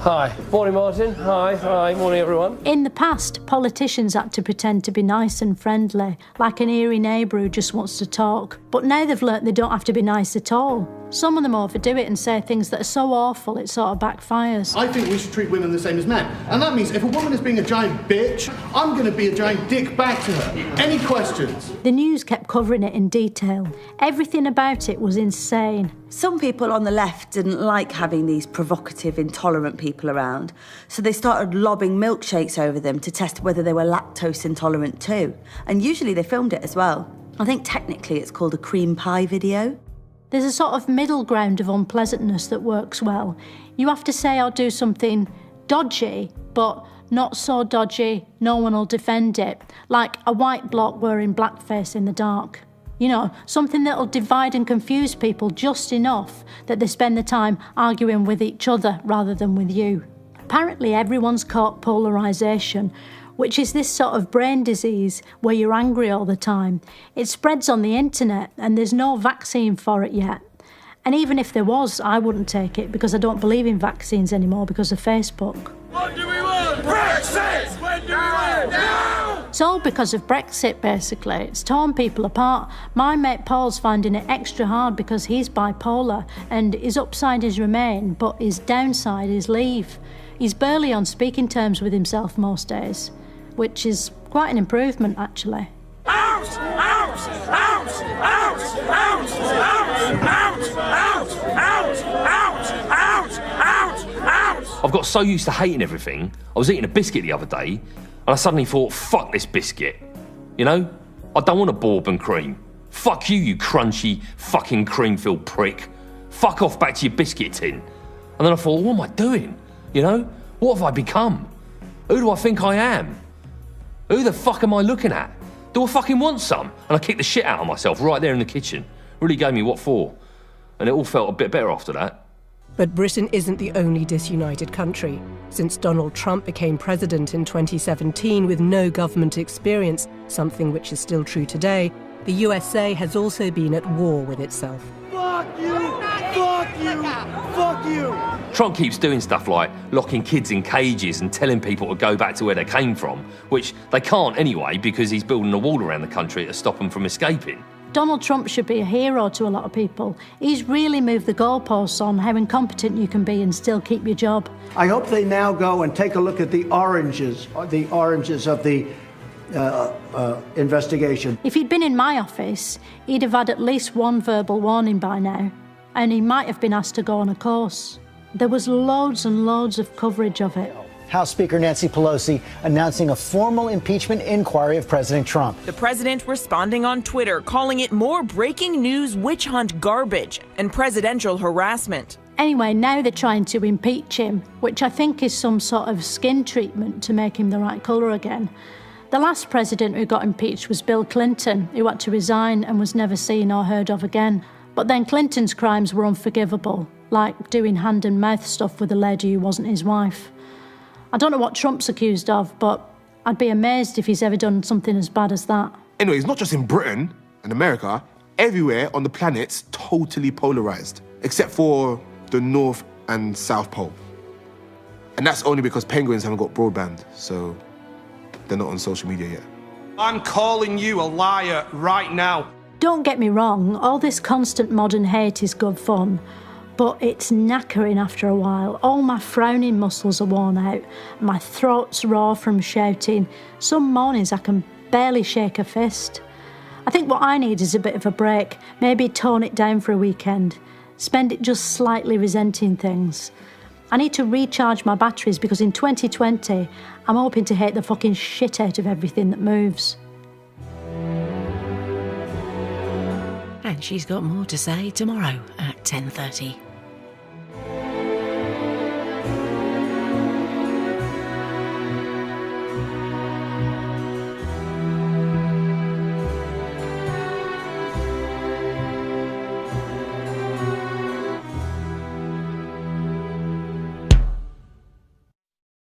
Hi. Morning, Martin. Hi. Morning, everyone. In the past, politicians had to pretend to be nice and friendly, like an eerie neighbour who just wants to talk. But now they've learnt they don't have to be nice at all. Some of them overdo it and say things that are so awful it sort of backfires. I think we should treat women the same as men. And that means if a woman is being a giant bitch, I'm going to be a giant dick back to her. Any questions? The news kept covering it in detail. Everything about it was insane. Some people on the left didn't like having these provocative, intolerant people around, so they started lobbing milkshakes over them to test whether they were lactose intolerant too. And usually they filmed it as well. I think technically it's called a cream pie video. There's a sort of middle ground of unpleasantness that works well. You have to say or do something dodgy, but not so dodgy no one will defend it, like a white bloke wearing blackface in the dark. You know, something that'll divide and confuse people just enough that they spend the time arguing with each other rather than with you. Apparently everyone's caught polarisation, which is this sort of brain disease where you're angry all the time. It spreads on the internet and there's no vaccine for it yet. And even if there was, I wouldn't take it because I don't believe in vaccines anymore because of Facebook. What do we want? Brexit! When do we want? Now! It's all because of Brexit, basically. It's torn people apart. My mate Paul's finding it extra hard because he's bipolar and his upside is remain, but his downside is leave. He's barely on speaking terms with himself most days, which is quite an improvement, actually. Out! Out! Out! Out! Out! Out! Out! Out! Out! Out! Out! I've got so used to hating everything, I was eating a biscuit the other day, and I suddenly thought, fuck this biscuit. You know? I don't want a bourbon cream. Fuck you, you crunchy, fucking cream-filled prick. Fuck off back to your biscuit tin. And then I thought, what am I doing? You know? What have I become? Who do I think I am? Who the fuck am I looking at? Do I fucking want some? And I kicked the shit out of myself right there in the kitchen. Really gave me what for. And it all felt a bit better after that. But Britain isn't the only disunited country. Since Donald Trump became president in 2017 with no government experience, something which is still true today, the USA has also been at war with itself. Fuck you! Fuck you! Fuck you! Trump keeps doing stuff like locking kids in cages and telling people to go back to where they came from, which they can't anyway because he's building a wall around the country to stop them from escaping. Donald Trump should be a hero to a lot of people. He's really moved the goalposts on how incompetent you can be and still keep your job. I hope they now go and take a look at the oranges of the investigation. If he'd been in my office, he'd have had at least one verbal warning by now, and he might have been asked to go on a course. There was loads and loads of coverage of it. House Speaker Nancy Pelosi announcing a formal impeachment inquiry of President Trump. The president responding on Twitter, calling it more breaking news witch hunt garbage and presidential harassment. Anyway, now they're trying to impeach him, which I think is some sort of skin treatment to make him the right colour again. The last president who got impeached was Bill Clinton, who had to resign and was never seen or heard of again. But then Clinton's crimes were unforgivable, like doing hand and mouth stuff with a lady who wasn't his wife. I don't know what Trump's accused of, but I'd be amazed if he's ever done something as bad as that. Anyway, it's not just in Britain and America. Everywhere on the planet's totally polarised, except for the North and South Pole. And that's only because penguins haven't got broadband, so they're not on social media yet. I'm calling you a liar right now. Don't get me wrong, all this constant modern hate is good fun, but it's knackering after a while. All my frowning muscles are worn out, my throat's raw from shouting. Some mornings I can barely shake a fist. I think what I need is a bit of a break, maybe tone it down for a weekend, spend it just slightly resenting things. I need to recharge my batteries because in 2020, I'm hoping to hate the fucking shit out of everything that moves. And she's got more to say tomorrow at 10:30.